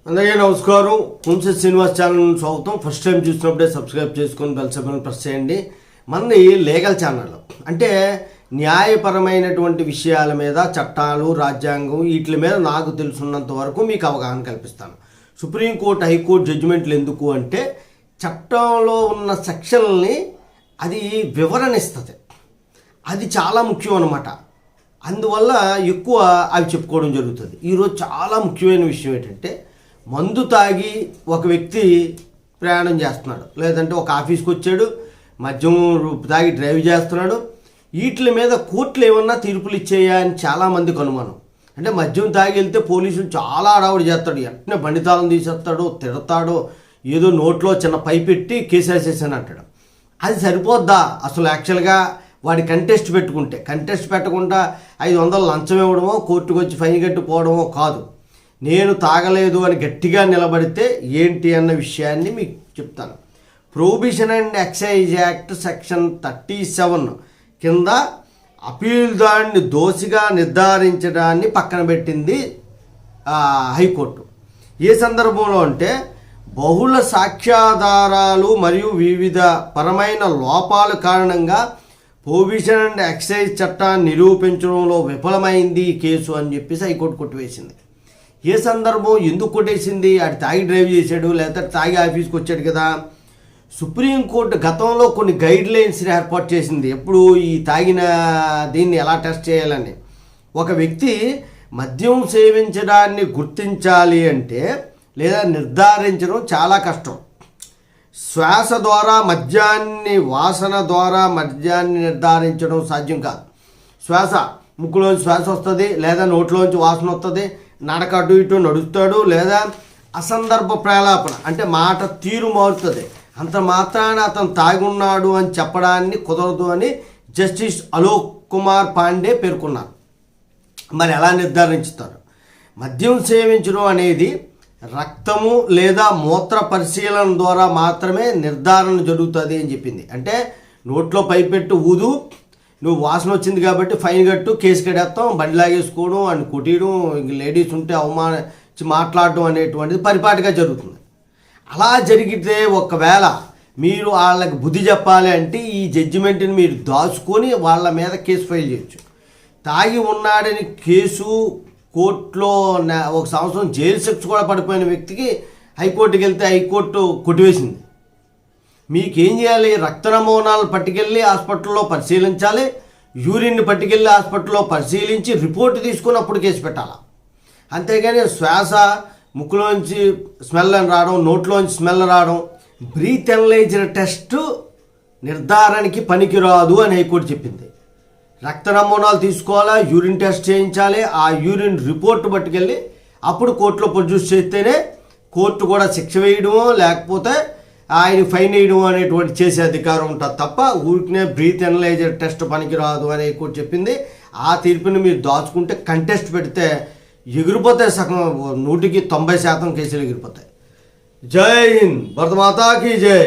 అందరికీ నమస్కారం. కుంసె శ్రీనివాస్ ఛానల్ స్వాగతం. ఫస్ట్ టైం చూసినప్పుడే సబ్స్క్రైబ్ చేసుకొని బెల్ సింబల్ ప్రెస్ చేయండి. మనది లీగల్ ఛానల్, అంటే న్యాయపరమైనటువంటి విషయాల మీద, చట్టాలు, రాజ్యాంగం వీటి మీద నాకు తెలుసున్నంత వరకు మీకు అవగాహన కల్పిస్తాను. సుప్రీంకోర్టు, హైకోర్టు జడ్జిమెంట్లు ఎందుకు అంటే చట్టంలో ఉన్న సెక్షన్లని అది వివరణ ఇస్తుంది. అది చాలా ముఖ్యం అన్నమాట. అందువల్ల ఎక్కువ అవి చెప్పుకోవడం జరుగుతుంది. ఈరోజు చాలా ముఖ్యమైన విషయం ఏంటంటే, మందు తాగి ఒక వ్యక్తి ప్రయాణం చేస్తున్నాడు, లేదంటే ఒక ఆఫీస్కి వచ్చాడు, మద్యం తాగి డ్రైవ్ చేస్తున్నాడు. వీటి మీద కోర్టులు ఏమన్నా తీర్పులు ఇచ్చేయా అని చాలామందికి అనుమానం. అంటే మద్యం తాగి వెళ్తే పోలీసులు చాలా అడావుడు చేస్తాడు, వెంటనే బండితాళం తీసేస్తాడు, తిడతాడు, ఏదో నోట్లో చిన్న పై పెట్టి కేసు వేసేసాను అంటాడు. అది సరిపోద్దా? అసలు యాక్చువల్గా వాడి కంటెస్ట్ పెట్టకుండా 500 లంచం ఇవ్వడమో, కోర్టుకు వచ్చి ఫైన్ కట్టుకోవడమో కాదు. నేను తాగలేదు అని గట్టిగా నిలబడితే ఏంటి అన్న విషయాన్ని మీకు చెప్తాను. Prohibition and excise act section 37 కింద అపీల్ దాన్ని దోషిగా నిర్ధారించడాన్ని పక్కన పెట్టింది హైకోర్టు. ఏ సందర్భంలో అంటే, బహుళ సాక్ష్యాధారాలు మరియు వివిధ పరమైన లోపాల కారణంగా ప్రొహిబిషన్ అండ్ ఎక్సైజ్ చట్టాన్ని నిరూపించడంలో విఫలమైంది ఈ కేసు అని చెప్పేసి హైకోర్టు కొట్టివేసింది. ఏ సందర్భం, ఎందుకు కొట్టేసింది? అది తాగి డ్రైవ్ చేశాడు, లేకపోతే తాగి ఆఫీస్కి వచ్చాడు కదా. సుప్రీంకోర్టు గతంలో కొన్ని గైడ్ లైన్స్ని ఏర్పాటు చేసింది. ఎప్పుడు ఈ తాగిన దీన్ని ఎలా టెస్ట్ చేయాలని. ఒక వ్యక్తి మద్యం సేవించడాన్ని గుర్తించాలి అంటే, లేదా నిర్ధారించడం చాలా కష్టం. శ్వాస ద్వారా మద్యాన్ని, వాసన ద్వారా మద్యాన్ని నిర్ధారించడం సాధ్యం కాదు. ముక్కులోంచి శ్వాస వస్తుంది, లేదా నోట్లోంచి వాసన వస్తుంది, నడక అటు ఇటు నడుస్తాడు, లేదా అసందర్భ ప్రేలాపన అంటే మాట తీరు మారుతుంది. అంత మాత్రాన అతను తాగున్నాడు అని చెప్పడాన్ని కుదరదు అని జస్టిస్ అలోక్ కుమార్ పాండే పేర్కొన్నారు. మరి ఎలా నిర్ధారించుతారు? మద్యం సేవించడం అనేది రక్తము లేదా మూత్ర పరిశీలన ద్వారా మాత్రమే నిర్ధారణ జరుగుతుంది అని చెప్పింది. అంటే నోట్లో పైపెట్టు ఊదు, నువ్వు వాసన వచ్చింది కాబట్టి ఫైన్ కట్టు, కేసు కడేస్తాం, బండి లాగేసుకోవడం, అని కొట్టియడం, ఇంక లేడీస్ ఉంటే అవమానించి మాట్లాడడం అనేటువంటిది పరిపాటిగా జరుగుతుంది. అలా జరిగితే ఒకవేళ మీరు వాళ్ళకి బుద్ధి చెప్పాలి అంటే ఈ జడ్జిమెంట్ని మీరు దాచుకొని వాళ్ళ మీద కేసు ఫైల్ చేయొచ్చు. తాగి ఉన్నాడని కేసు కోర్టులో 1 సంవత్సరం జైలు శిక్ష కూడా పడిపోయిన వ్యక్తికి హైకోర్టుకి వెళ్తే హైకోర్టు కొట్టివేసింది. మీకేం చేయాలి? రక్త నమూనాలు పట్టుకెళ్ళి హాస్పిటల్లో పరిశీలించాలి, యూరిన్ని పట్టుకెళ్ళి హాస్పిటల్లో పరిశీలించి రిపోర్టు తీసుకుని అప్పుడు కేసు పెట్టాలి. అంతేగాని శ్వాస ముక్కులోంచి స్మెల్ అని రావడం, నోట్లోంచి స్మెల్ రావడం, బ్రీత్ అనలైజర్ టెస్ట్ నిర్ధారణకి పనికిరాదు అని హైకోర్టు చెప్పింది. రక్త నమూనాలు తీసుకోవాలా, యూరిన్ టెస్ట్ చేయించాలి, ఆ యూరిన్ రిపోర్ట్ పట్టుకెళ్ళి అప్పుడు కోర్టులో ప్రొడ్యూస్ చేస్తేనే కోర్టు కూడా శిక్ష వేయడమో లేకపోతే ఆయన ఫైన్ వేయడం అనేటువంటి చేసే అధికారం ఉంటుంది తప్ప ఊరికనే బ్రీత్ అనలైజర్ టెస్ట్ పనికిరాదు అని హైకోర్టు చెప్పింది. ఆ తీర్పుని మీరు దాచుకుంటే కంటెస్ట్ పెడితే ఎగిరిపోతాయి, సగం 100కి 90% కేసులు ఎగిరిపోతాయి. జై హింద్, భారత మాతాకి జై.